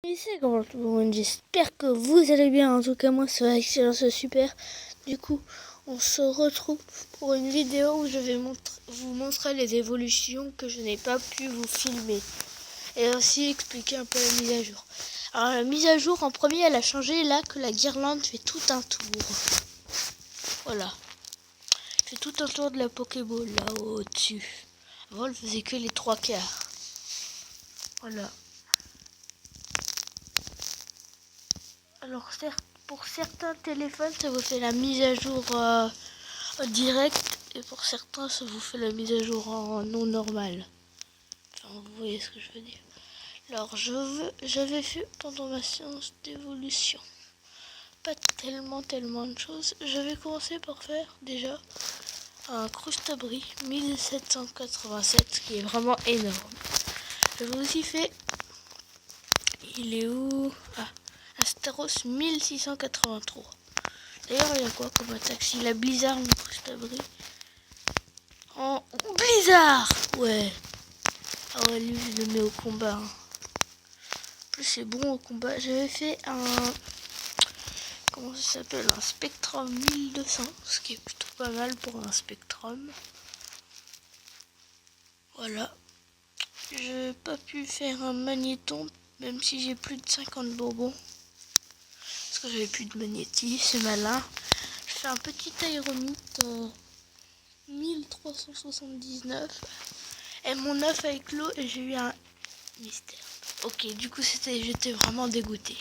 Et c'est comment tout le monde, j'espère que vous allez bien. En tout cas moi ça va excellent, c'est super. Du coup on se retrouve pour une vidéo où je vais vous montrer les évolutions que je n'ai pas pu vous filmer. Et aussi expliquer un peu la mise à jour. Alors la mise à jour en premier elle a changé là que la guirlande fait tout un tour. Voilà. Elle fait tout un tour de la Pokéball là au-dessus. Avant elle faisait que les 3/4. Voilà. Alors pour certains téléphones, ça vous fait la mise à jour direct, et pour certains, ça vous fait la mise à jour en non normal. Enfin, vous voyez ce que je veux dire. Alors j'avais fait pendant ma séance d'évolution pas tellement de choses. J'avais commencé par faire déjà un Crustabri 1787 qui est vraiment énorme. J'avais aussi fait, il est où? Un Staros 1683. D'ailleurs, il y a quoi comme attaque? Il a Blizzard, mon Crustabri. En Blizzard! Ouais. Ah ouais, lui, je le mets au combat. En plus, c'est bon au combat. J'avais fait un... Comment ça s'appelle? Un Spectrum 1200. Ce qui est plutôt pas mal pour un Spectrum. Voilà. J'ai pas pu faire un magnéton, même si j'ai plus de 50 bonbons. Parce que j'avais plus de magnétis, c'est malin. Je fais un petit aéromite 1379. Et mon œuf avec l'eau et j'ai eu un mystère. Ok, du coup j'étais vraiment dégoûté.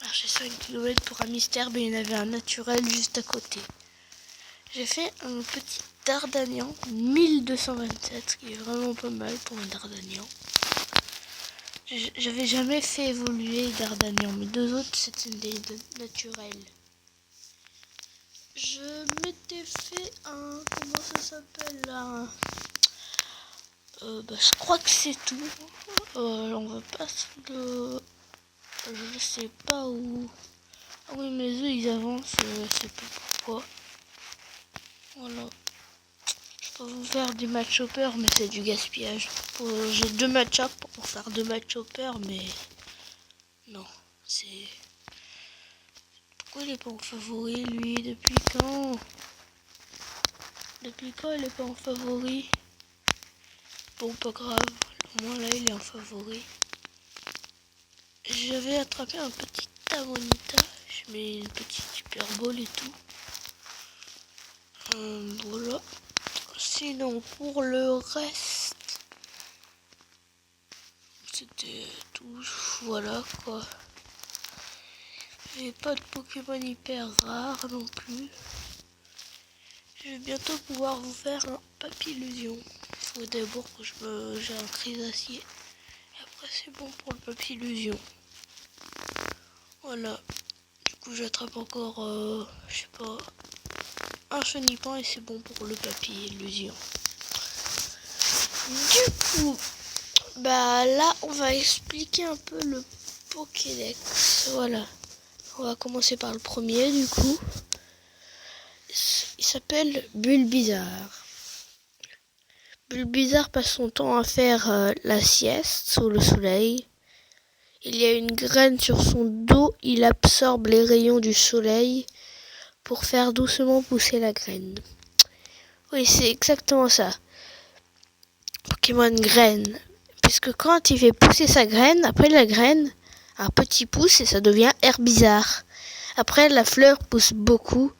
Marcher 5 km pour un mystère, mais il y en avait un naturel juste à côté. J'ai fait un petit Dardanian 1227, qui est vraiment pas mal pour un Dardanian. J'avais jamais fait évoluer Dardanian, mais deux autres c'était des naturels. Je m'étais fait un... Comment ça s'appelle? Je crois que c'est tout. On va pas le... Je sais pas où. Ah oui, mes œufs ils avancent, je sais pas pourquoi. Voilà. Je peux vous faire du match hopper, mais c'est du gaspillage. J'ai 2 match-up pour faire 2 match hopper, mais non, c'est... Pourquoi il est pas en favori lui? Depuis quand? Depuis quand il est pas en favori? Bon, pas grave. Au moins là il est en favori. J'avais attrapé un petit Amonita. Je mets une petite Super Ball et tout. Voilà. Sinon, pour le reste, c'était tout. Voilà quoi. J'ai pas de Pokémon hyper rare non plus. Je vais bientôt pouvoir vous faire un Papillusion. Il faut d'abord que j'ai un Trisacier. Et après, c'est bon pour le Papillusion. Voilà. Du coup, j'attrape encore, je sais pas, un Chenipan et c'est bon pour le Papillusion. Du coup, là, on va expliquer un peu le Pokédex. Voilà. On va commencer par le premier, du coup. Il s'appelle Bulbizarre. Bulbizarre passe son temps à faire la sieste sous le soleil. Il y a une graine sur son dos, il absorbe les rayons du soleil pour faire doucement pousser la graine. Oui, c'est exactement ça. Pokémon graine. Puisque quand il fait pousser sa graine, après la graine, un petit pouce et ça devient Herbizarre. Après, la fleur pousse beaucoup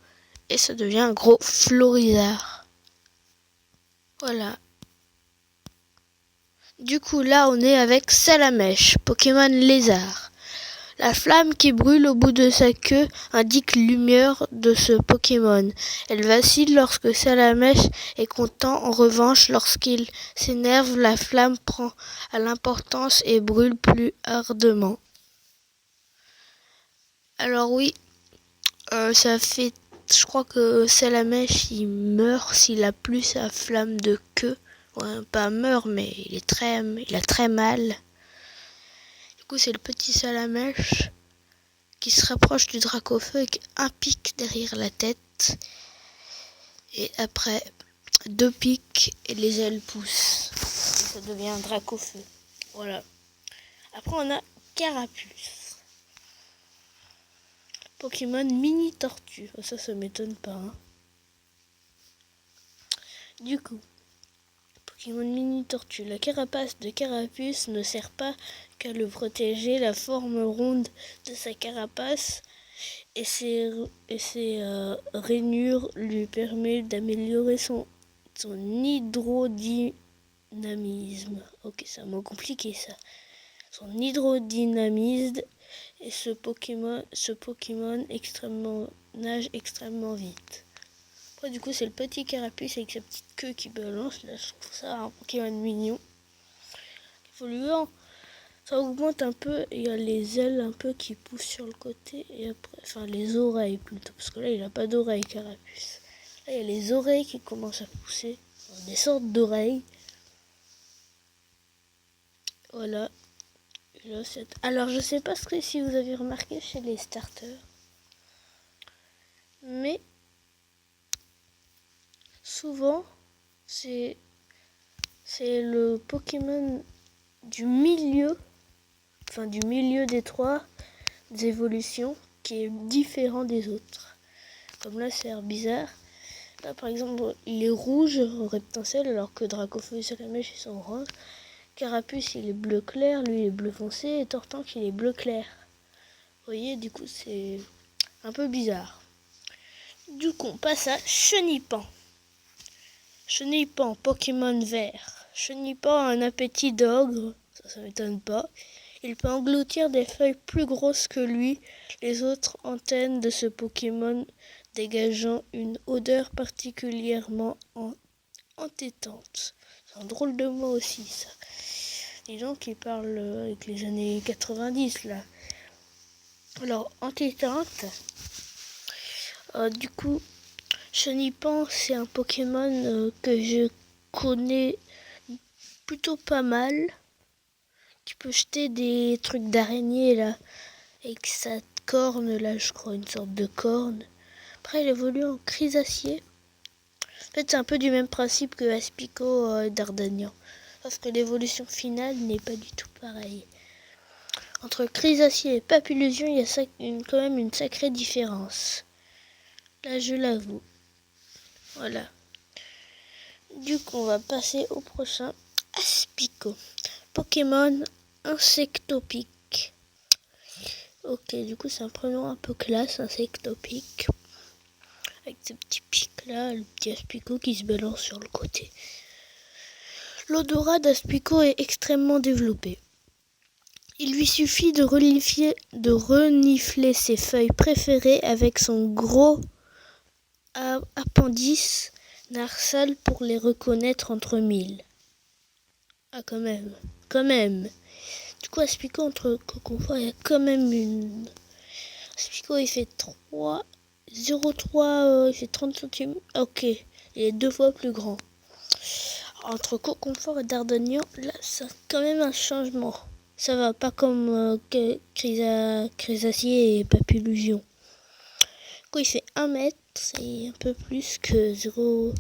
et ça devient un gros Florizarre. Voilà. Du coup, là, on est avec Salamèche, Pokémon lézard. La flamme qui brûle au bout de sa queue indique l'humeur de ce Pokémon. Elle vacille lorsque Salamèche est content. En revanche, lorsqu'il s'énerve, la flamme prend à l'importance et brûle plus ardemment. Alors oui, ça fait... Je crois que Salamèche, il meurt s'il a plus sa flamme de queue. Ouais, pas meurt, mais il a très mal. Du coup, c'est le petit Salamèche qui se rapproche du Dracofeu avec un pic derrière la tête. Et après, 2 pics et les ailes poussent. Et ça devient un Dracofeu. Voilà. Après, on a Carapuce. Pokémon mini tortue. Oh, ça m'étonne pas. Hein. Du coup, Pokémon mini tortue. La carapace de Carapuce ne sert pas qu'à le protéger. La forme ronde de sa carapace et ses rainures lui permet d'améliorer son hydrodynamisme. Ok, c'est un mot compliqué ça. Son hydrodynamisme et ce Pokémon nage extrêmement vite. Après, du coup, c'est le petit Carapuce avec sa petite queue qui balance. Là, je trouve ça un Pokémon mignon. Évoluant, ça augmente un peu. Il y a les ailes un peu qui poussent sur le côté. Et après, enfin, les oreilles plutôt. Parce que là, il n'a pas d'oreilles, Carapuce. Là, il y a les oreilles qui commencent à pousser. Des sortes d'oreilles. Voilà. Là, alors, je sais pas si vous avez remarqué chez les starters. Mais souvent, c'est le Pokémon du milieu des trois évolutions qui est différent des autres. Comme là, c'est bizarre. Là, par exemple, il est rouge au Reptincelle, alors que Dracofeu et Salamèche, ils sont roses. Carapuce, il est bleu clair, lui, il est bleu foncé, et Tortank, il est bleu clair. Vous voyez, du coup, c'est un peu bizarre. Du coup, on passe à Chenipan. Chenipan, Pokémon vert. Chenipan a un appétit d'ogre, ça m'étonne pas. Il peut engloutir des feuilles plus grosses que lui. Les autres antennes de ce Pokémon dégageant une odeur particulièrement entêtante. C'est un drôle de mot aussi, ça. Les gens qui parlent avec les années 90, là. Alors, entêtante. Du coup, Chenipan, c'est un Pokémon que je connais plutôt pas mal. Tu peux jeter des trucs d'araignée là, avec sa corne là, je crois, une sorte de corne. Après, il évolue en Crisacier. En fait, c'est un peu du même principe que Aspico et Dardanian. Parce que l'évolution finale n'est pas du tout pareille. Entre Crisacier et Papillusion, il y a quand même une sacrée différence. Là, je l'avoue. Voilà. Du coup, on va passer au prochain. Aspico. Pokémon insectopique. Ok, du coup, c'est un prénom un peu classe, insectopique. Avec ce petit pic là, le petit Aspico qui se balance sur le côté. L'odorat d'Aspico est extrêmement développé. Il lui suffit de renifler ses feuilles préférées avec son gros appendice narsal pour les reconnaître entre mille. Ah, quand même. Du coup, Aspico, entre Coconfort, il y a quand même une... Aspico, il fait 0,3, il fait 30 cm. Ok, il est 2 fois plus grand. Entre Coconfort et Dardanian, là, c'est quand même un changement. Ça va pas comme Crisacier et Papillusion. Du coup, il fait 1 mètre, c'est un peu plus que 0...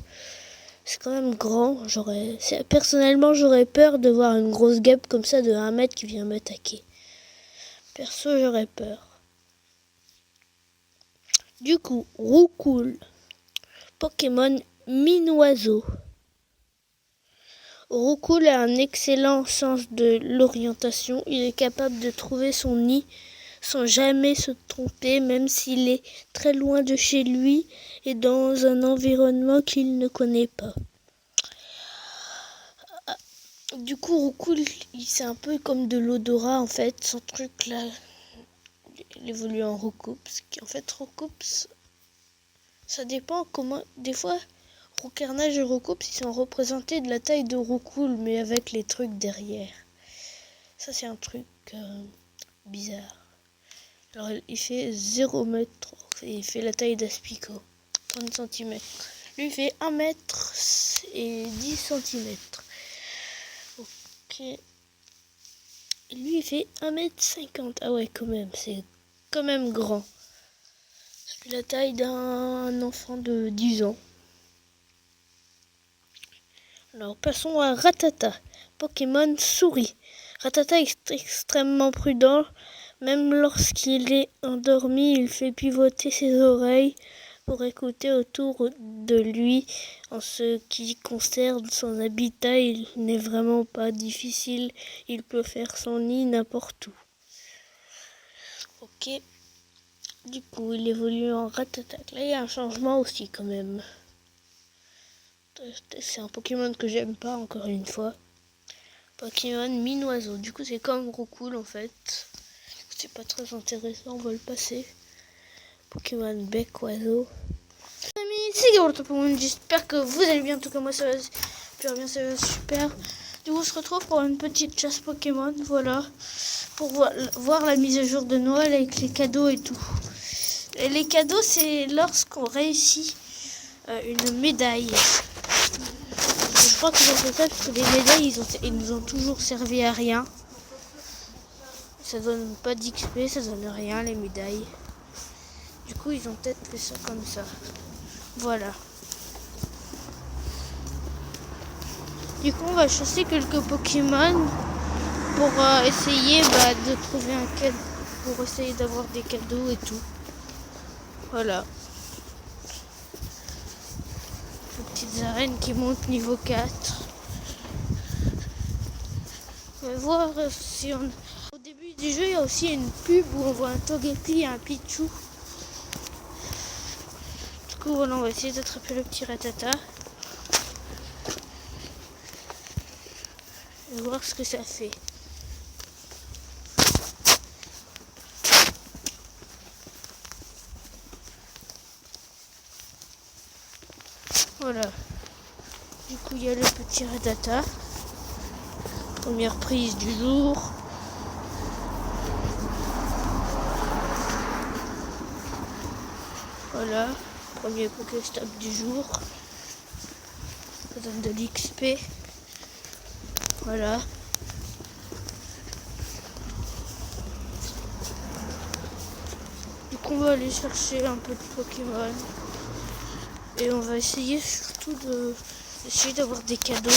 C'est quand même grand. Personnellement, j'aurais peur de voir une grosse guêpe comme ça de 1 mètre qui vient m'attaquer. Perso, j'aurais peur. Du coup, Roucoule. Pokémon mine-oiseau. Roucoule a un excellent sens de l'orientation. Il est capable de trouver son nid sans jamais se tromper, même s'il est très loin de chez lui et dans un environnement qu'il ne connaît pas. Du coup, Roucoule, c'est un peu comme de l'odorat en fait. Son truc là, il évolue en Roucoups. En fait, Roucoups, ça dépend comment. Des fois, Roucarnage et Roucoups, ils sont représentés de la taille de Roucoule, mais avec les trucs derrière. Ça, c'est un truc bizarre. Alors, il fait 0 mètre. Il fait la taille d'Aspico, 30 cm. Lui, il fait 1 mètre et 10 cm. Ok. Lui, il fait 1,50 m. Ah ouais, quand même, c'est quand même grand. C'est la taille d'un enfant de 10 ans. Alors, passons à Rattata, Pokémon souris. Ratata est extrêmement prudent. Même lorsqu'il est endormi, il fait pivoter ses oreilles pour écouter autour de lui. En ce qui concerne son habitat, il n'est vraiment pas difficile. Il peut faire son nid n'importe où. Ok. Du coup, il évolue en Ratata. Là, il y a un changement aussi quand même. C'est un Pokémon que j'aime pas, encore une fois. Pokémon mine-oiseau. Du coup, c'est comme Roucoule en fait. C'est pas très intéressant, on va le passer. Pokémon bec-oiseau. Amis, c'est Gabriel Pokémon. J'espère que vous allez bien, tout comme moi, ça va super. Du coup, on se retrouve pour une petite chasse Pokémon, voilà. Pour voir la mise à jour de Noël avec les cadeaux et tout. Et les cadeaux, c'est lorsqu'on réussit une médaille. Je crois que j'ai fait ça parce que les médailles, ils nous ont toujours servi à rien. Ça donne pas d'XP, ça donne rien les médailles. Du coup, ils ont peut-être fait ça comme ça. Voilà. Du coup, on va chasser quelques Pokémon pour essayer de trouver un cadeau, pour essayer d'avoir des cadeaux et tout. Voilà. Les petites arènes qui montent niveau 4. On va voir si on... Au début du jeu, il y a aussi une pub où on voit un Togepi et un Pichu. Du coup, voilà, on va essayer d'attraper le petit Ratata. Et voir ce que ça fait. Voilà. Du coup, il y a le petit Ratata. Première prise du jour. Voilà. Premier Pokéstop du jour. Ça donne de l'XP. Voilà. Du coup, on va aller chercher un peu de Pokémon. Et on va essayer surtout d'essayer d'avoir des cadeaux.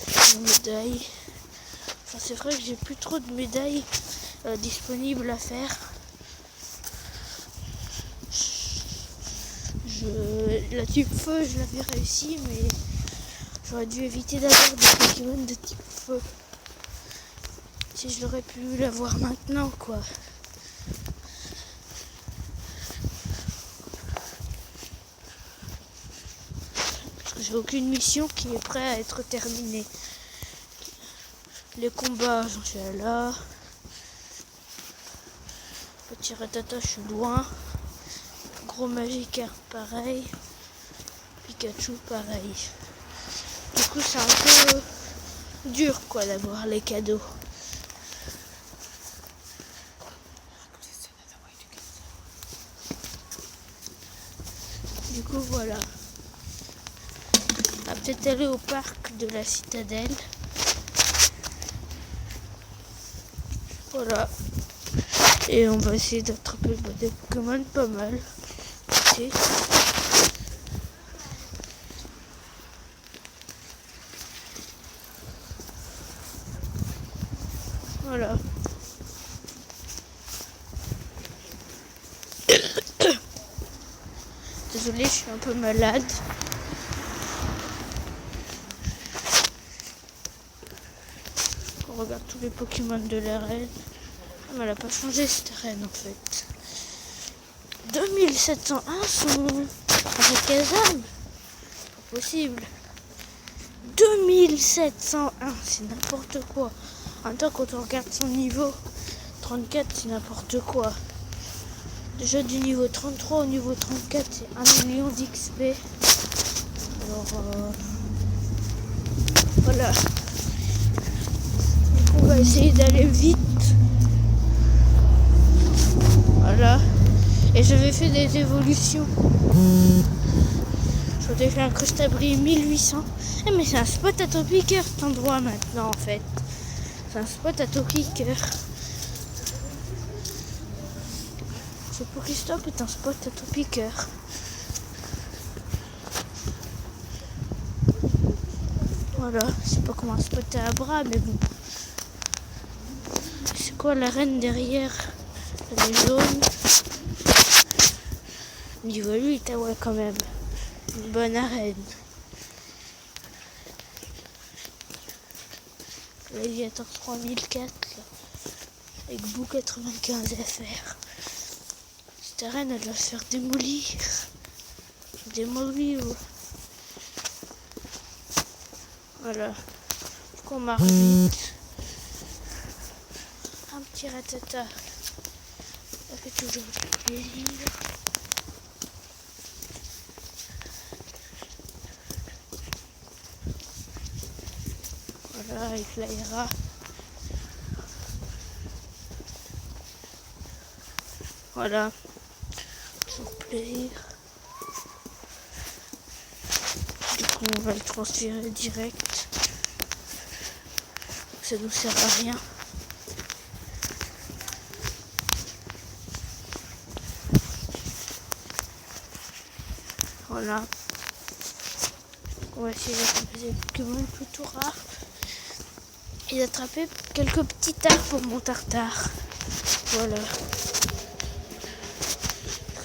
Des médailles. Enfin, c'est vrai que j'ai plus trop de médailles disponibles à faire. La type feu, je l'avais réussi, mais j'aurais dû éviter d'avoir des Pokémon de type feu. Si je l'aurais pu l'avoir maintenant, quoi. Parce que j'ai aucune mission qui est prête à être terminée. Les combats, j'en suis là. Petit Ratata, je suis loin. Gros Magikarp, pareil. Pikachu, pareil. Du coup, c'est un peu dur, quoi, d'avoir les cadeaux. Du coup, voilà. On va peut-être aller au parc de la Citadelle. Voilà. Et on va essayer d'attraper des Pokémon pas mal. Okay. Voilà. Désolée, je suis un peu malade. On regarde tous les Pokémon de l'arène. Ah, mais elle a pas changé cette arène en fait. 2701 sont avec quelles armes? Pas possible. 2701, c'est n'importe quoi. En même temps, quand on regarde son niveau 34, c'est n'importe quoi. Déjà du niveau 33 au niveau 34, c'est 1 million d'XP. Alors, voilà. Du coup, on va essayer d'aller vite. Voilà. Et j'avais fait des évolutions. J'avais fait un Crustabri 1800. Eh, mais c'est un spot à Topiqueur cet endroit maintenant en fait. C'est un spot à Topiqueur. Ce Pokéstop est un spot à Topiqueur. Voilà, je sais pas comment spotter à bras, mais bon. C'est quoi l'arène derrière? Elle est jaune. Niveau 8, ah ouais, quand même. Une bonne arène. L'aviator 3004, là, avec bout 95 FR. Cette arène, elle va se faire démolir. Démolir. Voilà. Du coup, on marche vite. Un petit ratata. Ça fait toujours plaisir. Voilà, avec l'Aera. Voilà. Toujours plaisir. Du coup, on va le transférer direct. Ça nous sert à rien. Voilà. On va essayer d'attraper des Pokémon plutôt rares. Et d'attraper quelques petits tags pour mon tartare. Voilà.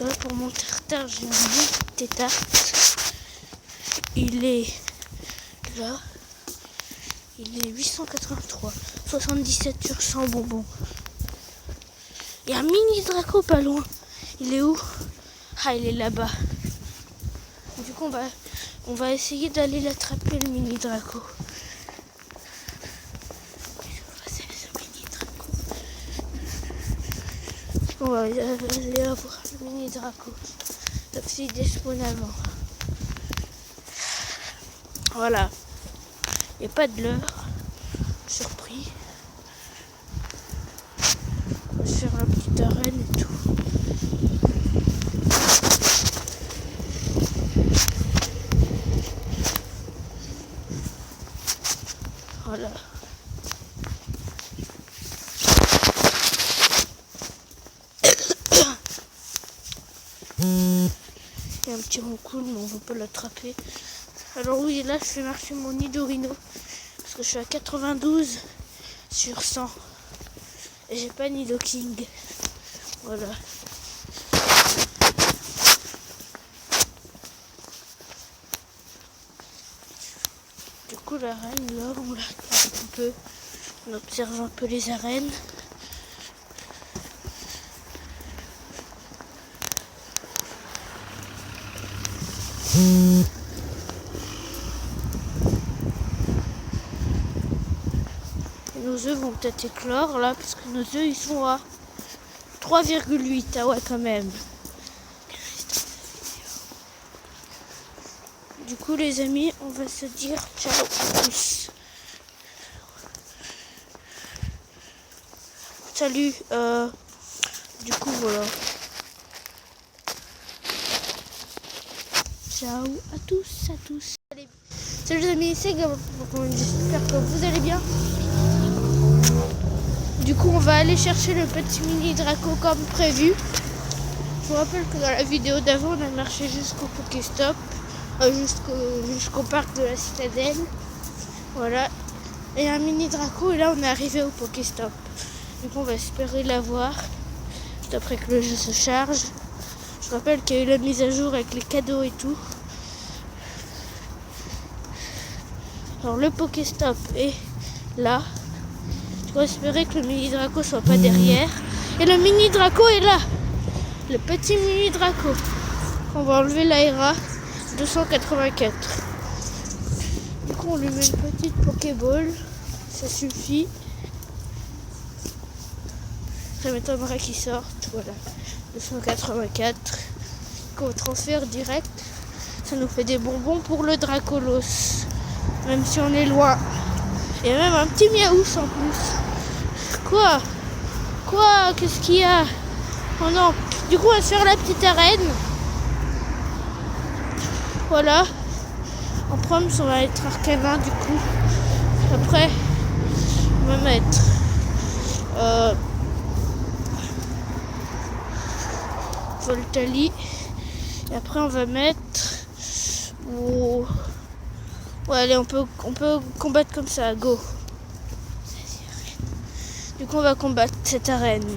Là, pour mon tartare, j'ai un bon tétard. Il est là. Il est 883. 77 sur 100 bonbons. Il y a un mini Draco pas loin. Il est où? Ah, il est là-bas. Du coup, on va essayer d'aller l'attraper, le mini Draco. On va aller avoir le mini Draco. Sauf s'il despawn avant. Voilà. Il n'y a pas de l'heure. Surpris. On va se faire la petite arène et tout. Voilà. Il y a un petit roncoule, mais on ne veut pas l'attraper. Alors oui, là je fais marcher mon Nidorino. Parce que je suis à 92 sur 100. Et j'ai pas Nidoking. Voilà. Du coup l'arène, là on la regarde un peu. On observe un peu les arènes. Et nos œufs vont peut-être éclore là, parce que nos œufs ils sont à 3,8. Ah ouais, quand même. Du coup les amis, on va se dire ciao à tous. Salut. Du coup voilà. Ciao à tous, à tous. Salut les amis, c'est Gab. J'espère que vous allez bien. Du coup, on va aller chercher le petit mini Draco comme prévu. Je vous rappelle que dans la vidéo d'avant, on a marché jusqu'au Pokéstop, jusqu'au parc de la Citadelle. Voilà. Et un mini Draco, et là, on est arrivé au Pokéstop. Du coup, on va espérer l'avoir, juste après que le jeu se charge. Je rappelle qu'il y a eu la mise à jour avec les cadeaux et tout. Alors, le Pokéstop est là. Je dois espérer que le mini Draco soit pas derrière. Et le mini Draco est là. Le petit mini Draco. On va enlever l'Aera 284. Du coup, on lui met une petite Pokéball. Ça suffit. Ça m'étonnerait qu'il sorte. Voilà. 284. Du coup, on transfère direct. Ça nous fait des bonbons pour le Dracolos. Même si on est loin. Il y a même un petit miaous en plus. Quoi? Qu'est-ce qu'il y a? Oh non. Du coup, on va se faire la petite arène. Voilà. En premier, on va être Arcanin du coup. Après, on va mettre Voltali. Et après, on va mettre Ouais, allez, on peut combattre comme ça, go. Du coup, on va combattre cette arène.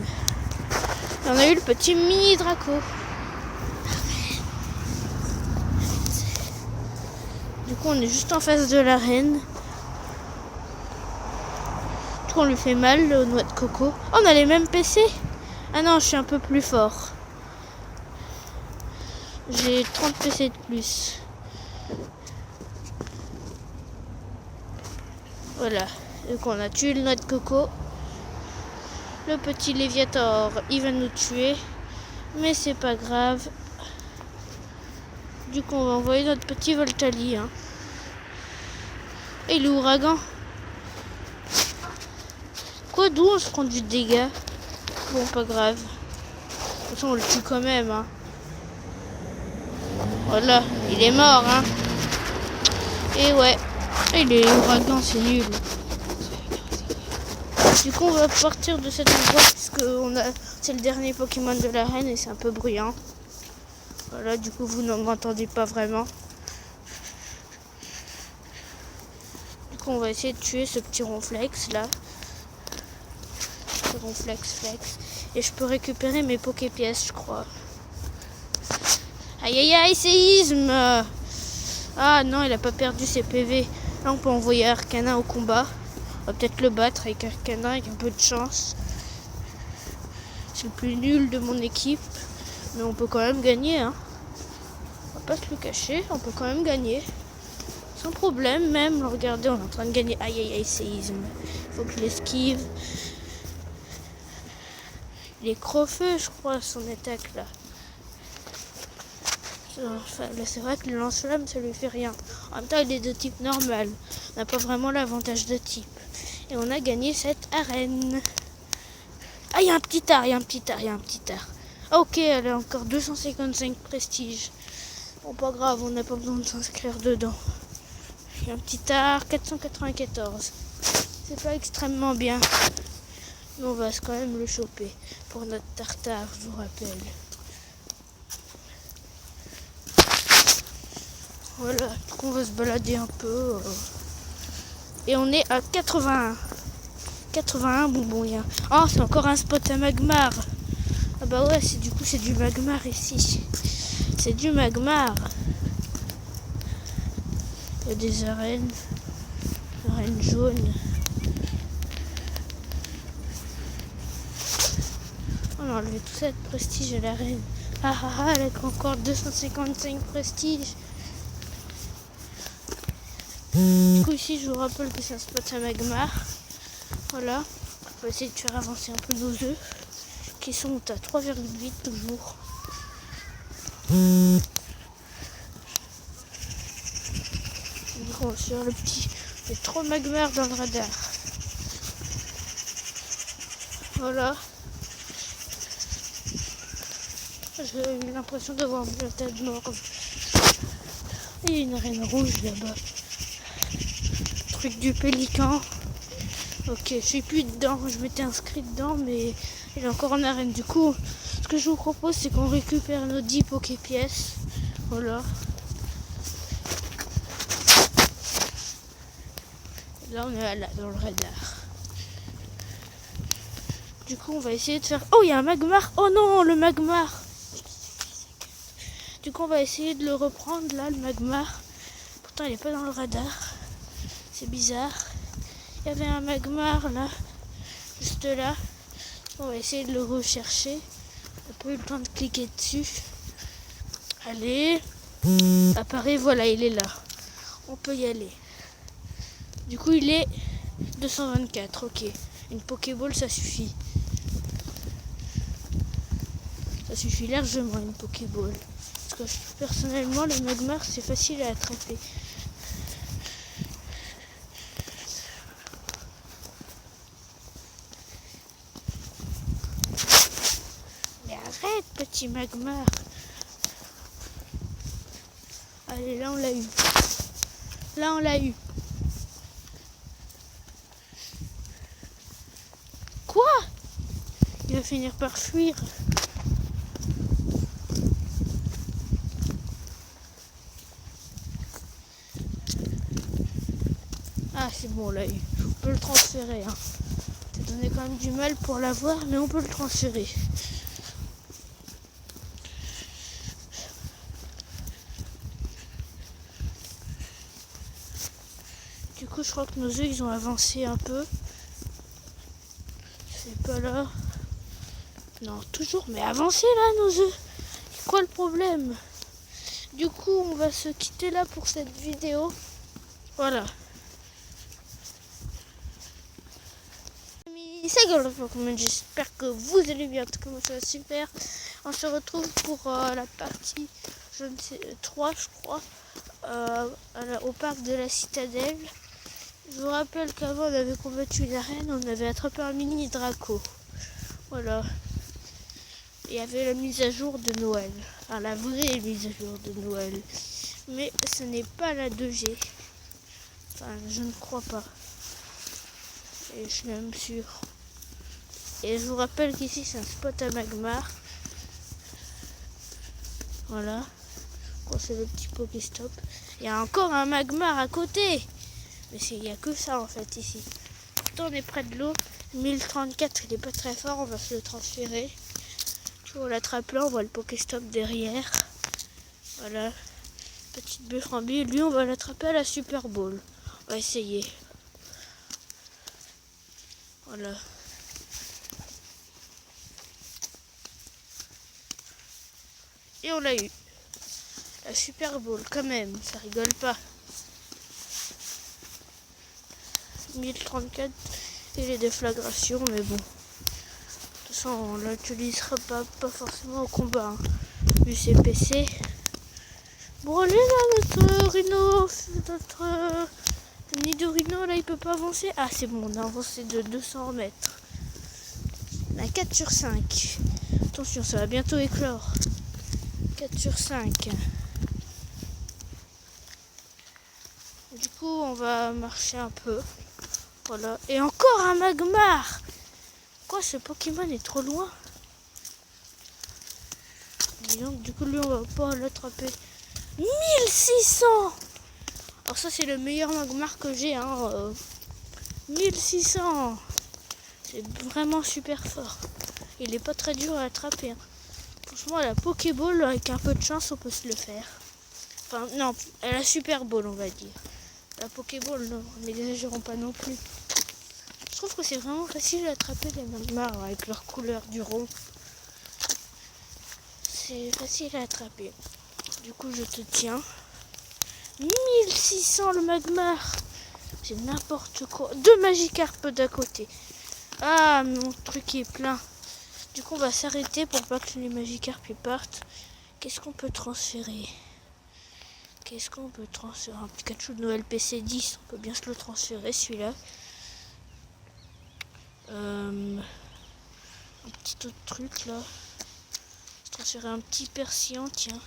Et on a eu le petit mini Draco. Du coup, on est juste en face de l'arène. Du coup, on lui fait mal, le noix de coco. Oh, on a les mêmes PC. Ah non, je suis un peu plus fort. J'ai 30 PC de plus. Voilà. Donc, on a tué le noix de coco. Le petit Léviator, il va nous tuer. Mais c'est pas grave. Du coup, on va envoyer notre petit Voltali. Hein. Et l'ouragan. Quoi, d'où on se prend du dégât? Bon, pas grave. De toute façon, on le tue quand même. Hein. Voilà, il est mort. Hein. Et ouais. Et les ouragans, c'est nul. Du coup, on va partir de cet endroit parce que c'est le dernier Pokémon de l'arène et c'est un peu bruyant. Voilà, du coup, vous ne m'entendez pas vraiment. Du coup, on va essayer de tuer ce petit ronflex là. Ce ronflex. Et je peux récupérer mes Poképièces, je crois. Aïe aïe aïe, séisme! Ah non, il a pas perdu ses PV. Là, on peut envoyer Arcanin au combat. On va peut-être le battre avec Arcanin avec un peu de chance. C'est le plus nul de mon équipe. Mais on peut quand même gagner. Hein. On va pas se le cacher. On peut quand même gagner. Sans problème même. Regardez, on est en train de gagner. Aïe aïe aïe, séisme. Il faut que je l'esquive. Il est crofeux, je crois, son attaque là. Enfin, là, c'est vrai que le lance-flamme, ça lui fait rien. En même temps, il est de type normal. On n'a pas vraiment l'avantage de type. Et on a gagné cette arène. Ah, il y a un petit art. Ah, ok, elle a encore 255 prestige. Bon, pas grave, on n'a pas besoin de s'inscrire dedans. Il y a un petit art, 494. C'est pas extrêmement bien. Mais on va quand même le choper pour notre tartare, je vous rappelle. Voilà, on va se balader un peu. Et on est à 81. 81 bonbons, il y a. Oh, c'est encore un spot à Magmar. Ah bah ouais, c'est du Magmar ici. C'est du Magmar. Il y a des arènes. Arène jaune. On a enlevé tout ça de prestige à l'arène. Ah ah ah, elle a encore 255 prestige. Du coup ici je vous rappelle que c'est un spot à Magmar. Voilà. On va essayer de faire avancer un peu nos œufs. Qui sont à 3,8 toujours. Du coup on va faire le petit. Il y a trop Magmar dans le radar. Voilà. J'ai l'impression d'avoir vu la tête mort. Il y a une arène rouge là-bas. Truc du pélican. Ok, je suis plus dedans. Je m'étais inscrit dedans, mais il est encore en arène. Du coup, ce que je vous propose, c'est qu'on récupère nos 10 Poképièces. Voilà. Et là, on est là, dans le radar. Du coup, on va essayer de faire... Oh, il y a un Magmar. Oh non, le Magmar. Du coup, on va essayer de le reprendre, là, le Magmar. Pourtant, il n'est pas dans le radar. C'est bizarre. Il y avait un Magmar, là. Juste là. On va essayer de le rechercher. On n'a pas eu le temps de cliquer dessus. Allez. Apparaît, voilà, il est là. On peut y aller. Du coup, il est 224. Ok. Une Pokéball, ça suffit. Ça suffit largement, une Pokéball. Parce que personnellement, le Magmar, c'est facile à attraper. Mais arrête, petit Magmar. Allez, là, on l'a eu. Là, on l'a eu. Quoi? Il va finir par fuir. c'est bon, on l'a eu. On peut le transférer. Hein. Ça donnait quand même du mal pour l'avoir, mais on peut le transférer. Du coup, je crois que nos œufs, ils ont avancé un peu. C'est pas là. Non, toujours, mais avancez là, nos œufs. C'est quoi le problème? Du coup, on va se quitter là pour cette vidéo. Voilà. C'est Goldfox, j'espère que vous allez bien. En tout cas, moi ça va super. On se retrouve pour la partie, je ne sais, 3, je crois, au parc de la Citadelle. Je vous rappelle qu'avant, on avait combattu une arène, on avait attrapé un mini Draco. Voilà. Il y avait la mise à jour de Noël. Enfin, la vraie mise à jour de Noël. Mais ce n'est pas la 2G. Enfin, je ne crois pas. Et je suis même sûre. Et je vous rappelle qu'ici, c'est un spot à Magmar. Voilà. Bon, c'est le petit Pokéstop. Il y a encore un Magmar à côté. Mais il n'y a que ça, en fait, ici. Pourtant, on est près de l'eau. 1034, il n'est pas très fort. On va se le transférer. On l'attrape là, on voit le Pokéstop derrière. Voilà. Petite Bufframbi. Lui, on va l'attraper à la Super Bowl. On va essayer. Voilà. Et on l'a eu. La Super Bowl, quand même. Ça rigole pas. 1034 et les déflagrations, mais bon. De toute façon, on l'utilisera pas forcément au combat. Hein. Vu ses PC. Bon, allez là, notre rhino, notre nid de rhino, là, il peut pas avancer. Ah, c'est bon, on a avancé de 200 mètres. On a 4 sur 5. Attention, ça va bientôt éclore. 4 sur 5. Du coup, on va marcher un peu. Voilà. Et encore un Magmar. Quoi, ce Pokémon est trop loin. Et donc, du coup, lui, on va pas l'attraper. 1600. Alors ça, c'est le meilleur Magmar que j'ai. Hein. 1600. C'est vraiment super fort. Il est pas très dur à attraper. Hein. Franchement, à la Pokéball, avec un peu de chance, on peut se le faire. Enfin, non, à la Super Bowl, on va dire. La Pokéball, non, n'exagérons pas non plus. Je trouve que c'est vraiment facile à attraper les Magmars avec leur couleur du rond. C'est facile à attraper. Du coup, je te tiens. 1600 le Magmar. C'est n'importe quoi. 2 Magikarp d'à côté. Ah, mon truc est plein. Du coup, on va s'arrêter pour pas que les Magikarp partent. Qu'est-ce qu'on peut transférer? Un Pikachu de Noël PC10. On peut bien se le transférer, celui-là. Un petit autre truc, là. Je transférer un petit Persian, tiens.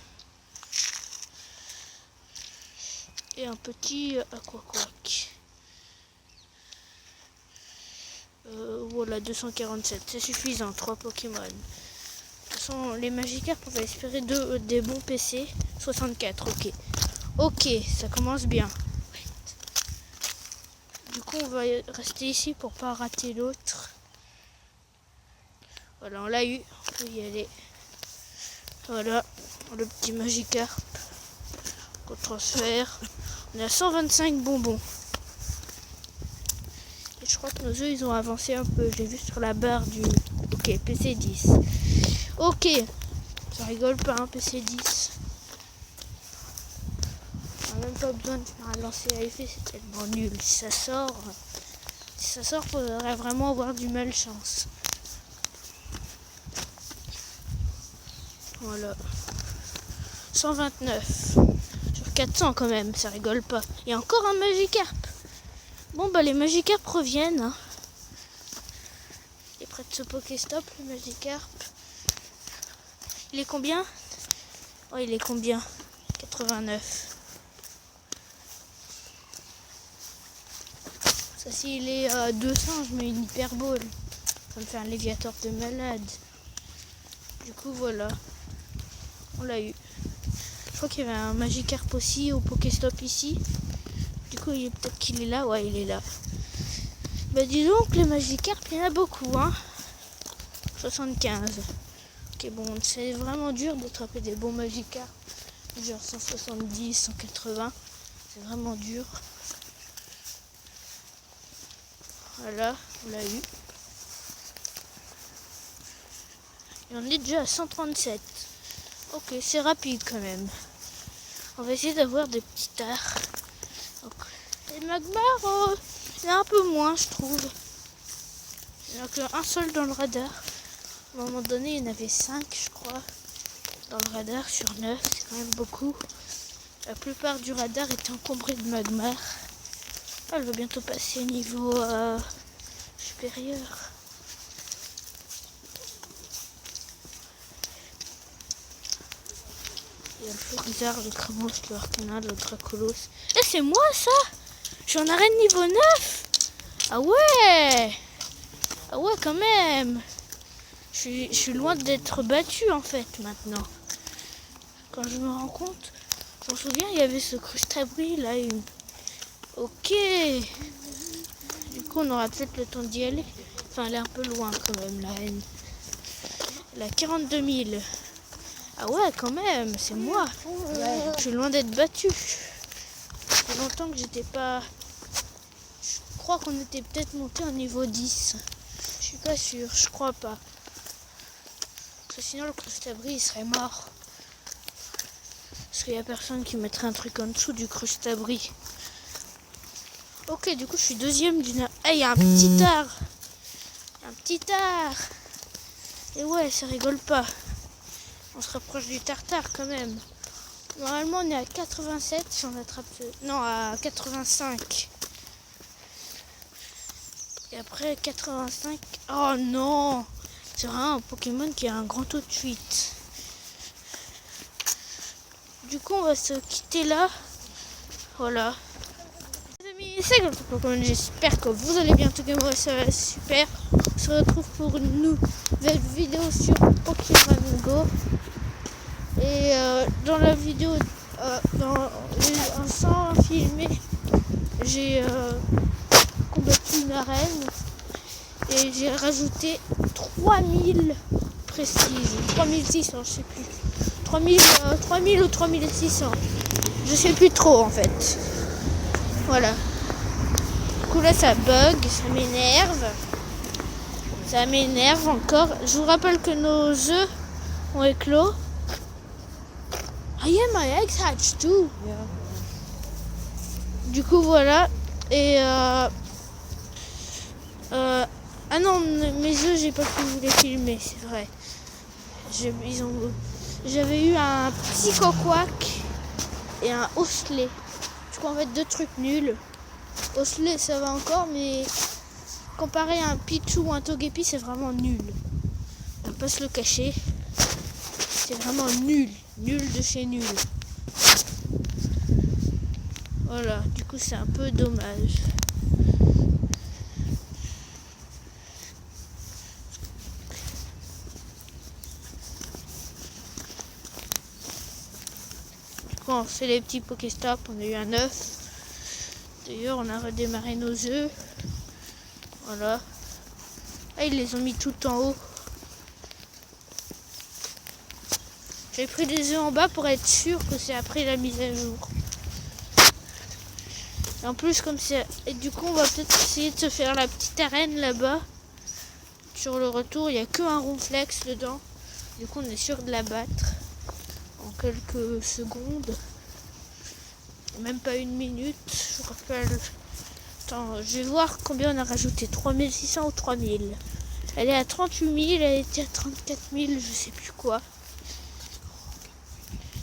Et un petit Aquaquack. Voilà, 247. C'est suffisant, 3 Pokémon. De toute façon, les Magikarp, on va espérer des bons PC. 64, ok. Ok, ça commence bien. Du coup, on va rester ici pour pas rater l'autre. Voilà, on l'a eu. On peut y aller. Voilà, le petit Magikarp qu'on transfère. On a 125 bonbons. Et je crois que nos œufs, ils ont avancé un peu. J'ai vu sur la barre du... Ok, PC10. Ok, ça rigole pas, hein, PC10. On n'a même pas besoin de faire un lancer à effet, c'est tellement nul. Si ça sort, il faudrait vraiment avoir du malchance. Voilà. 129. Sur 400 quand même, ça rigole pas. Il y a encore un Magikarp. Bon bah les Magikarp reviennent. Hein. Il est près de ce Pokéstop, le Magikarp. Il est combien? Oh, il est combien? 89. Ça, s'il est à 200, je mets une hyperbole. Ça me fait un Léviator de malade. Du coup, voilà. On l'a eu. Je crois qu'il y avait un Magikarp aussi au Pokéstop ici. Du coup, peut-être qu'il est là. Ouais, il est là. Bah dis donc, les Magikarp, il y en a beaucoup, hein. 75. Ok, bon, c'est vraiment dur d'attraper des bons Magikarp. Genre 170, 180. C'est vraiment dur. Voilà, on l'a eu. Et on est déjà à 137. Ok, c'est rapide quand même. On va essayer d'avoir des petits tards. Et Magmar, il y en a un peu moins, je trouve. Il n'y en a qu'un seul dans le radar. À un moment donné, il y en avait 5, je crois, dans le radar sur 9. C'est quand même beaucoup. La plupart du radar est encombré de Magmar. Elle va bientôt passer au niveau supérieur. Il y a le Florizard, le Cramos, le Arcana, le Dracolos. Eh, c'est moi ça! Je suis en arène niveau 9! Ah ouais! Ah ouais, quand même! Je suis loin d'être battu en fait maintenant. Quand je me rends compte, je me souviens, il y avait ce Crustabri là. Ok! Du coup, on aura peut-être le temps d'y aller. Enfin, elle est un peu loin quand même, la haine. Elle a 42 000. Ah ouais, quand même, c'est moi. Je suis loin d'être battu. Ça fait longtemps que j'étais pas... Je crois qu'on était peut-être monté au niveau 10. Je suis pas sûr, je crois pas. Parce que sinon, le Crustabri, il serait mort. Parce qu'il y a personne qui mettrait un truc en dessous du Crustabri. Ok, du coup, je suis deuxième d'une... Ah, il y a un petit art. Un petit art. Et ouais, ça rigole pas. On se rapproche du tartare quand même. Normalement, on est à 87 si on attrape... Non, à 85. Et après, 85... Oh non! C'est vraiment un Pokémon qui a un grand taux de fuite. Du coup, on va se quitter là. Voilà. Les amis, c'est comme Pokémon. J'espère que vous allez bien. En tout cas, moi, ça va super. On se retrouve pour une nouvelle vidéo sur Pokémon Go. Et dans la vidéo, sans filmer, j'ai combattu une arène et j'ai rajouté 3000 prestige, 3600, je sais plus. 3000 ou 3600. Je sais plus trop en fait. Voilà. Du coup là ça bug, ça m'énerve. Ça m'énerve encore. Je vous rappelle que nos œufs ont éclos. Ah yeah, my eggs hatched too. Yeah. Du coup voilà. Et ah non, mes œufs j'ai pas pu vous les filmer, c'est vrai. J'avais eu un Psychoquack et un Osselet. Du coup en fait deux trucs nuls. Osselet ça va encore, mais comparé à un Pichu ou un Togepi c'est vraiment nul. On va pas se le cacher. C'est vraiment nul. Nul de chez nul. Voilà, du coup c'est un peu dommage. Du coup on fait les petits Pokéstop, on a eu un œuf. D'ailleurs on a redémarré nos œufs. Voilà. Ah, ils les ont mis tout en haut. J'ai pris des œufs en bas pour être sûr que c'est après la mise à jour. Et en plus comme c'est... Et du coup on va peut-être essayer de se faire la petite arène là-bas. Sur le retour, il n'y a qu'un ronflex dedans. Du coup on est sûr de la battre en quelques secondes. Même pas une minute, je vous rappelle. Attends, je vais voir combien on a rajouté. 3600 ou 3000. Elle est à 38 000, elle était à 34 000, je sais plus quoi.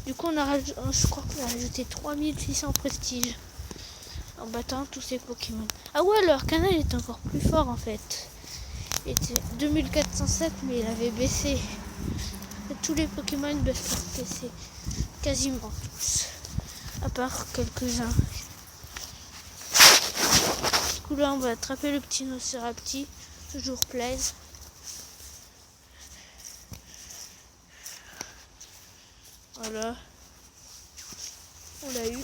Du coup, je crois qu'on a rajouté 3600 prestige en battant tous ces Pokémon. Ah ouais, leur canal est encore plus fort en fait. Il était 2407, mais il avait baissé. Et tous les Pokémon baissent baissé. Quasiment tous. À part quelques-uns. Du coup, là, on va attraper le petit Nocirapti. Toujours plaise. Voilà. On l'a eu.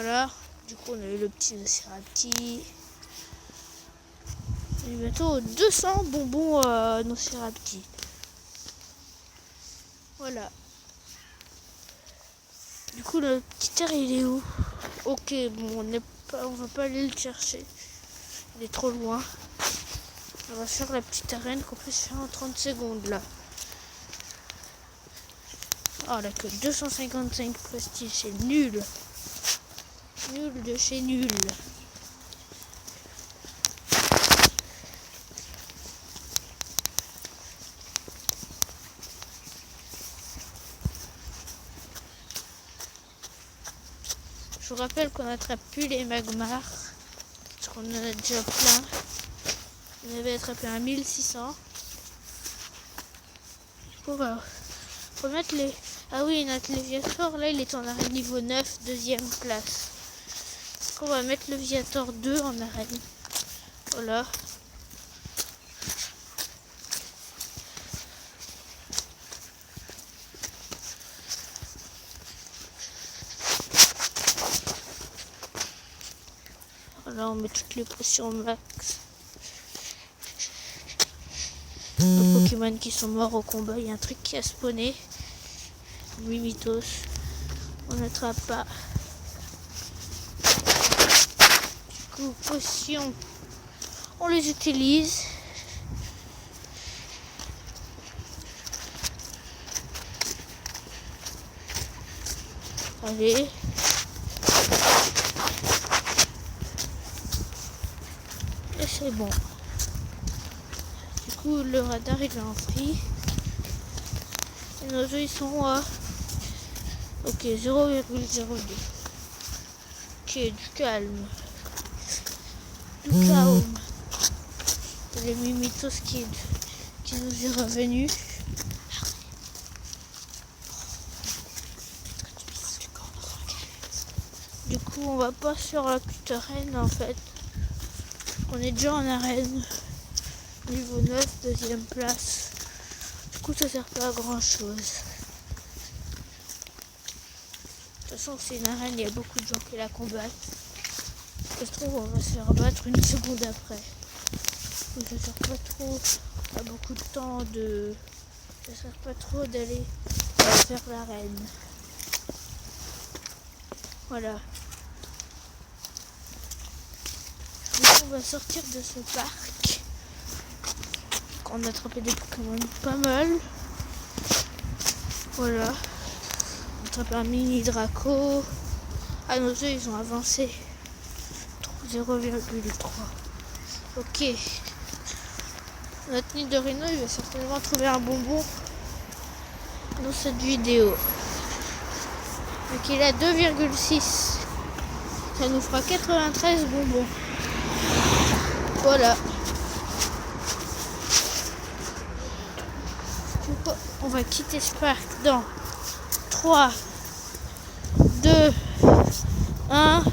Voilà. Du coup, on a eu le petit Nocirapti. Et bientôt 200 bonbons Nocirapti. Voilà. Du coup, le petit air, il est où? Ok, bon, on va pas aller le chercher. Il est trop loin. On va faire la petite arène qu'on peut se faire en 30 secondes là. Oh, on a que 255 prestige, c'est nul. Nul de chez nul. Je vous rappelle qu'on n'attrape plus les magmars. Parce qu'on en a déjà plein. On avait attrapé un 1600. On va remettre les... Ah oui, notre Léviator, là, il est en arène niveau 9, deuxième place. On va mettre le Léviator 2 en arène. Voilà. Voilà, on met toutes les potions max. Les Pokémon qui sont morts au combat, il y a un truc qui a spawné. Mimitos. On n'attrape pas. Du coup, potions, on les utilise. Allez. Et c'est bon. Du coup, le radar il est en free. Et nos œufs ils sont à... Ok, 0,02. Ok, du calme. Du calme. Les Mimitos qui nous est revenu. Du coup, on va pas sur la petite arène en fait. On est déjà en arène. Niveau 9, deuxième place. Du coup, ça sert pas à grand chose. De toute façon, c'est une arène, il y a beaucoup de gens qui la combattent. Ça se trouve, on va se faire battre une seconde après. Donc, ça sert pas trop à beaucoup de temps de... Ça sert pas trop d'aller faire l'arène. Voilà. Du coup, on va sortir de ce parc. On a attrapé des Pokémon pas mal. Voilà. On a attrapé un mini Draco. Ah, nos œufs, ils ont avancé. 0,3. Ok. Notre Nidorino, il va certainement trouver un bonbon dans cette vidéo. Donc il a 2,6. Ça nous fera 93 bonbons. Voilà. Du coup, on va quitter ce parc dans 3, 2, 1.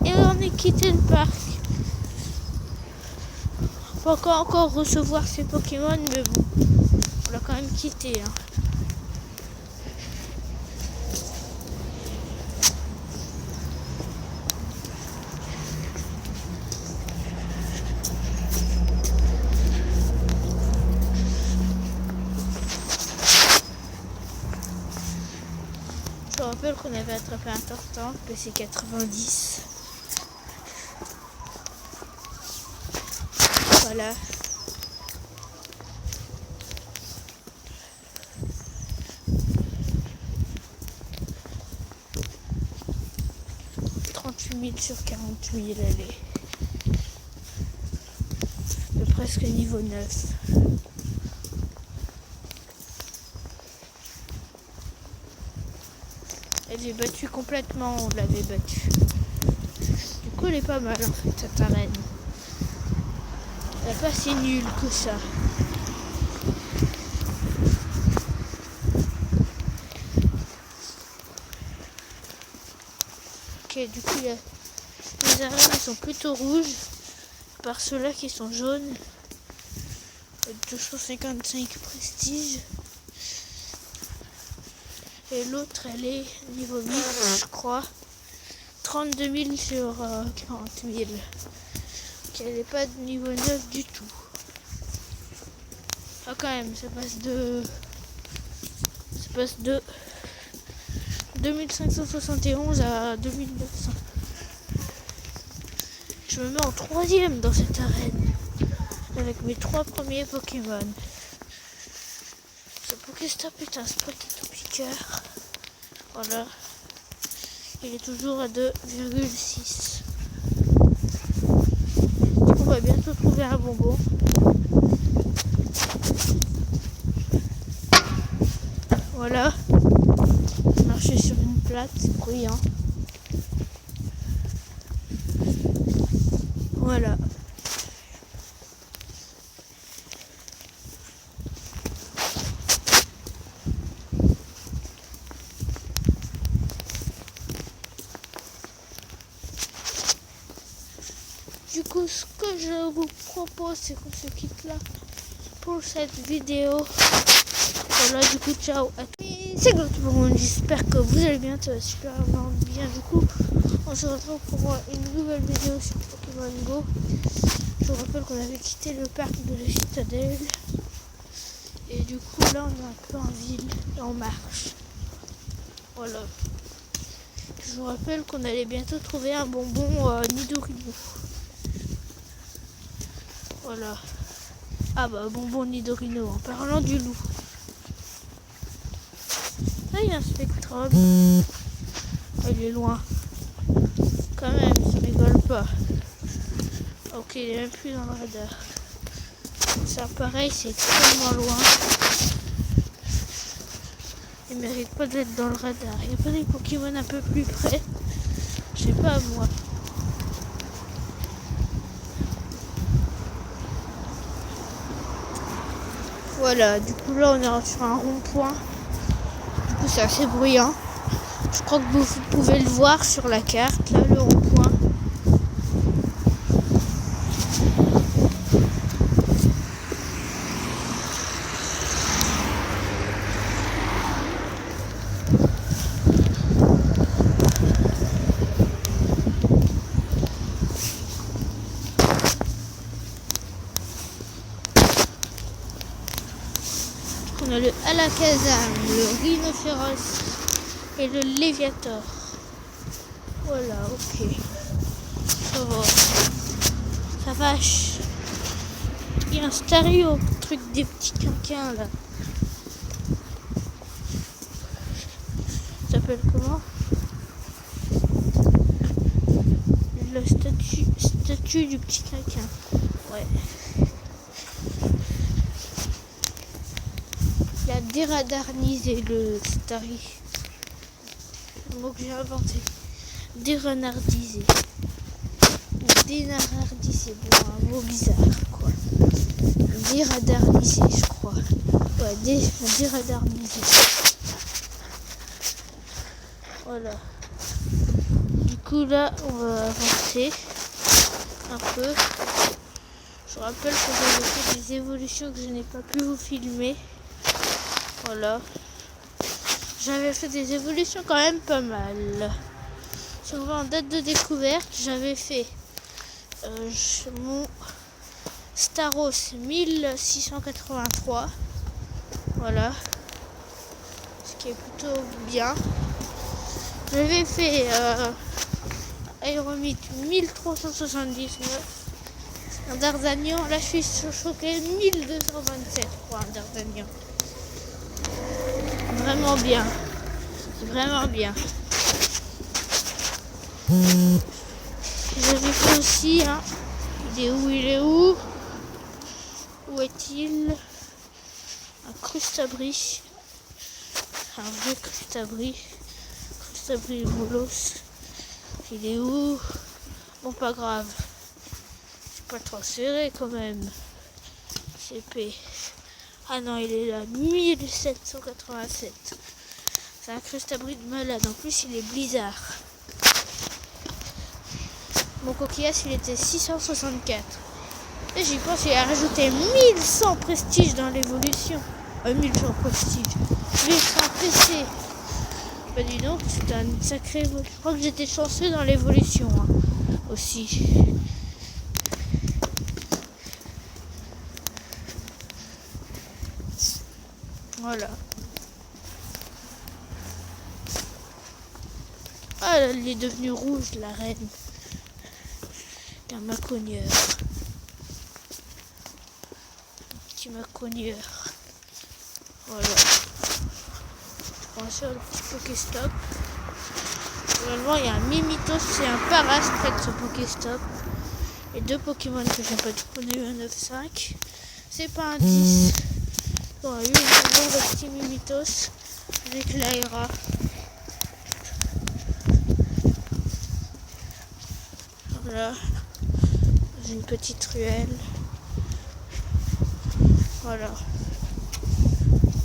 Et on est quitté le parc. On peut encore recevoir ces Pokémon, mais bon, on l'a quand même quitté. Hein. Je me rappelle qu'on avait attrapé un Tortank, PC90. Voilà. Sur 40 000 allez. De presque niveau 9. Elle est battue complètement, on l'avait battue. Du coup elle est pas mal en fait cette arène. Elle n'est pas si nulle que ça. Ok, du coup les arènes sont plutôt rouges, par ceux-là qui sont jaunes. 255 prestige. Et l'autre elle est niveau 1000 je crois. 32 000 sur 40 000. Elle n'est pas de niveau 9 du tout. Ah quand même, ça passe de 2571 à 2900. Je me mets en 3e dans cette arène avec mes 3 premiers Pokémon. Ce Pokéstop est un Potato Piqueur. Voilà. Il est toujours à 2,6. On va bientôt trouver un bonbon. Voilà. Marcher sur une plate, c'est bruyant. Voilà. Du coup, ce que je vous propose, c'est qu'on se quitte là pour cette vidéo. Voilà, du coup, ciao à tous. C'est tout le monde, j'espère que vous allez bien, ça va super bien. Du coup, on se retrouve pour une nouvelle vidéo sur Pokémon Go. Je vous rappelle qu'on avait quitté le parc de la Citadelle. Et du coup, là, on est un peu en ville et on marche. Voilà. Je vous rappelle qu'on allait bientôt trouver un bonbon Nidorino. Voilà. Ah bah, bonbon Nidorino, en parlant du loup. Là, il y a un Spectrum. Il est loin. Quand même, ça rigole pas. Ok, il est même plus dans le radar. Ça, pareil, c'est extrêmement loin. Il mérite pas d'être dans le radar. Il n'y a pas des Pokémon un peu plus près. Je sais pas, moi. Voilà, du coup, là, on est sur un rond-point. Du coup, c'est assez bruyant. Je crois que vous pouvez le voir sur la carte, là, le rond-point. On a le Alakazam, le Rhinophéros et le Léviator. Voilà, ok. Ça va. Ça vache. Il y a un Stario, truc des petits quinquins là. Ça s'appelle comment? La statue du petit quinquin. Ouais. Il a déradarnisé le Stari. Le mot que j'ai inventé. Dérenardisé. Dénardisé. Bon, un mot bizarre, quoi. Déradarnisé, je crois. Ouais, déradarnisé. Voilà. Du coup, là, on va avancer un peu. Je vous rappelle que j'avais fait des évolutions que je n'ai pas pu vous filmer. Voilà. J'avais fait des évolutions quand même pas mal. Si on va en date de découverte, j'avais fait mon Staros 1683. Voilà. Ce qui est plutôt bien. J'avais fait Aéromite 1379. Un Dardanian, là je suis choquée, 1227 pour un Dardanian. Vraiment bien. C'est vraiment bien. J'avais fait aussi un. Il est où? Où est-il? Un Crustabri. Un vieux Crustabri. Crustabri Molos. Il est où? Bon, pas grave. C'est pas transféré quand même. CP. Ah non, il est là. 1787. C'est un Crustabri de malade. En plus, il est blizzard. Mon coquillage, il était 664. Et j'y pense, il a rajouté 1100 prestige dans l'évolution. 1100 prestige. 1100 PC. bah dis donc, c'est un sacré... Je crois que j'étais chanceux dans l'évolution hein, aussi. Voilà. Ah, elle est devenue rouge, la reine. Un macogneur. Un petit macogneur. Voilà. Je prends sur le petit Pokéstop. Normalement, il y a un Mimitos et un Paras près de ce Pokéstop. Et deux Pokémon que j'ai pas du coup, on a eu un 9-5. C'est pas un 10. On a eu le petit Mimitos avec l'Aera. Voilà. Dans une petite ruelle. Voilà.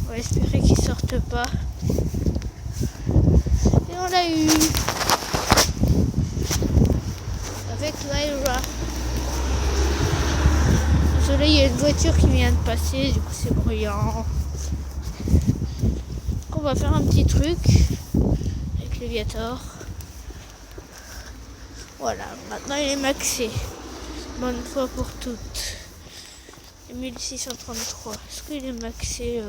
On va espérer qu'ils sortent pas. Et on l'a eu. Avec l'Aera. Désolé, il y a une voiture qui vient de passer, du coup c'est bruyant. Donc on va faire un petit truc avec Léviator. Voilà, maintenant il est maxé. Bonne fois pour toutes. 1633. Est-ce qu'il est maxé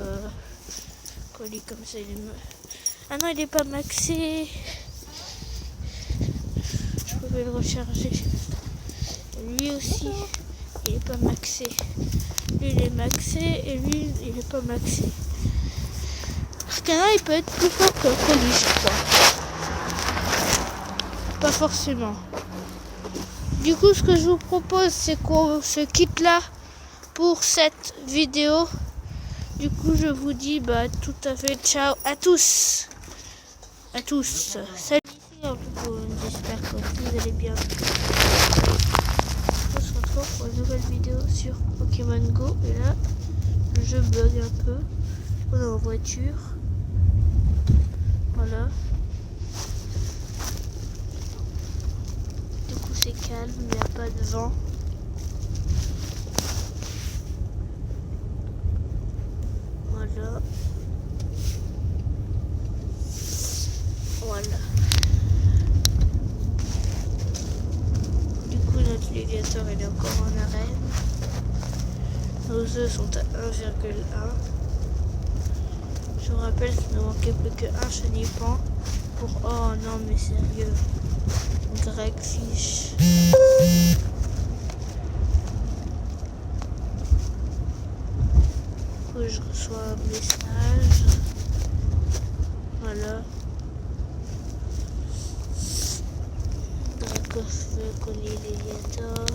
colis comme ça il est Ah non, il est pas maxé. Je pouvais le recharger. Lui aussi, il est pas maxé. Lui il est maxé et lui il est pas maxé. Parce qu'un il peut être plus fort que le colis, je crois. Pas forcément. Du coup, ce que je vous propose, c'est qu'on se quitte là pour cette vidéo. Du coup, je vous dis tout à fait ciao à tous. À tous. Salut. J'espère que vous allez bien. On se retrouve pour une nouvelle vidéo sur Pokémon Go. Et là, le jeu bug un peu. On est en voiture. Voilà. Du coup, c'est calme, il n'y a pas de vent. Voilà. Voilà. Du coup, notre Léviator il est encore en arène. Nos œufs sont à 1,1. Je vous rappelle qu'il ne manquait plus qu'un chenipan pour... Oh non, mais sérieux. Greg Fish. Du coup, je reçois un message. Voilà. Dracoff veut coller Léviator.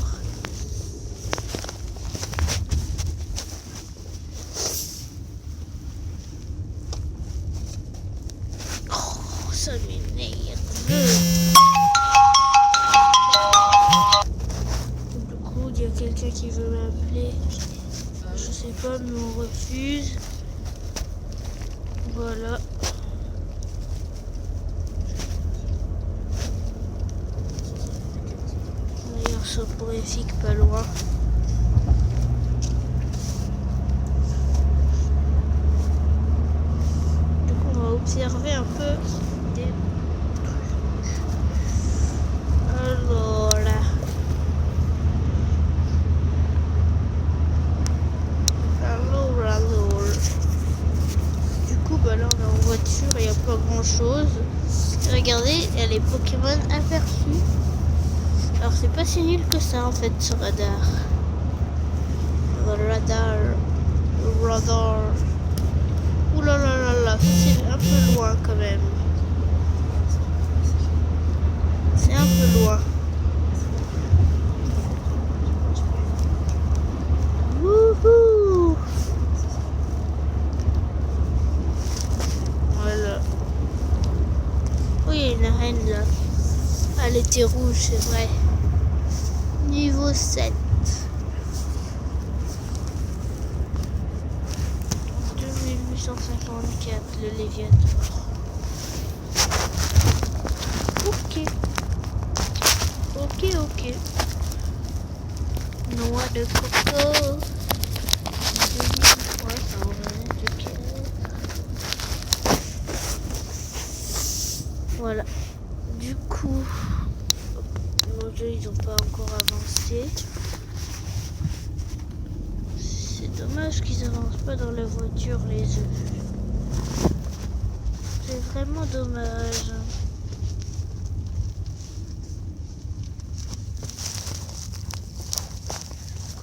Oh, ça m'énerve. Du coup, il y a quelqu'un qui veut m'appeler. Je sais pas, mais on refuse. Voilà. D'ailleurs, soporifique pas loin. Du coup, on va observer un peu des trucs. Alors là. Du coup, là, on est en voiture et il n'y a pas grand chose. Regardez, il y a les Pokémon aperçus. Alors, c'est pas si nul que ça en fait, ce radar. Le radar. Ouh là là là là, c'est un peu loin quand même. C'est un peu loin. Wouhou! Voilà. Oh, il y a une arène là. Ah, elle était rouge, c'est vrai. Niveau 7. 2854, le Léviator. Ok. Ok. Noix de coco. 2300 de pierre. Voilà. Du coup, nos jeux, ils n'ont pas encore avancé. C'est dommage qu'ils avancent pas dans la voiture, les œufs. C'est vraiment dommage.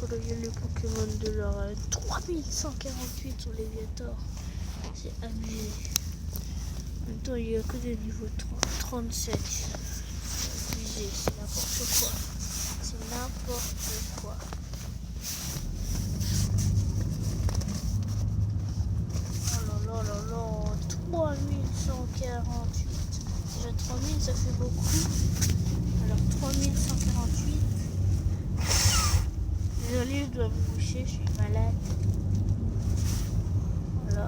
Il y a le Pokémon de leur 3148 sur Léviator. C'est abusé. En même temps, il n'y a que des niveaux 37. C'est abusé, c'est n'importe quoi. C'est n'importe quoi. Oh là là là là, 3148. Déjà 3000, ça fait beaucoup. Alors 3148. Désolée, je dois me coucher, je suis malade. Voilà.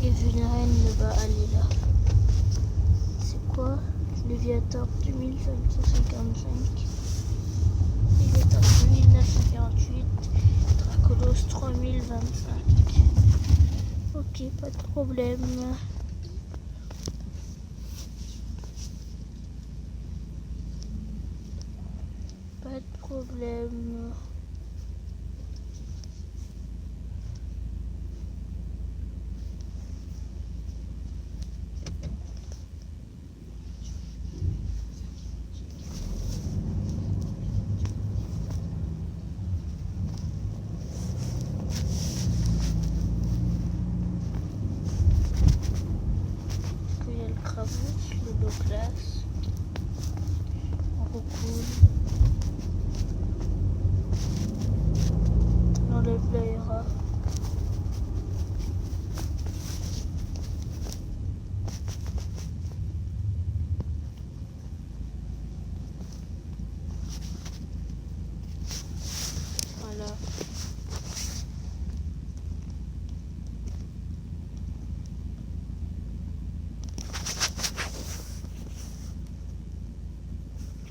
Et Vénérène là-bas, elle est là. C'est quoi? Léviator 2555. Léviator 2948. Dracolos 3025. Ok, pas de problème. Pas de problème. Il y a le Kravos, le Douglas, Roucoule. On enlève l'Aéra. Voilà.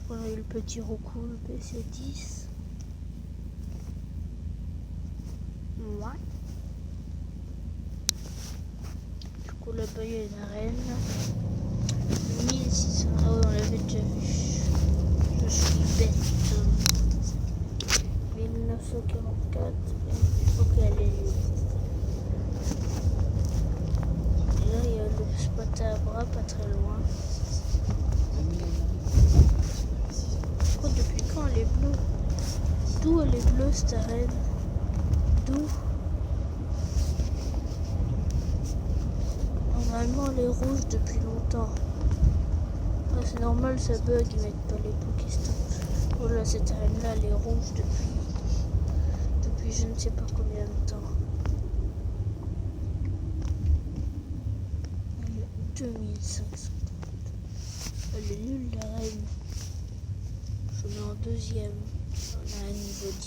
On a eu le petit Roucoule PC10. Ouais. Du coup là-bas il y a une arène. 1600. Ah oui, on l'avait déjà vu. Je suis bête. 1944. Il faut qu'elle ait. Et là il y a le spot à bras pas très loin. Oh, depuis quand elle est bleue? D'où elle est bleue cette arène? D'où? Normalement elle est rouge depuis longtemps. Ah, c'est normal, ça bug, ils mettent pas les Pokéstops. Oh là, cette arène là elle est rouge depuis je ne sais pas combien de temps. 2500. Elle est nulle l'arène. Je mets en deuxième. On a un niveau 10.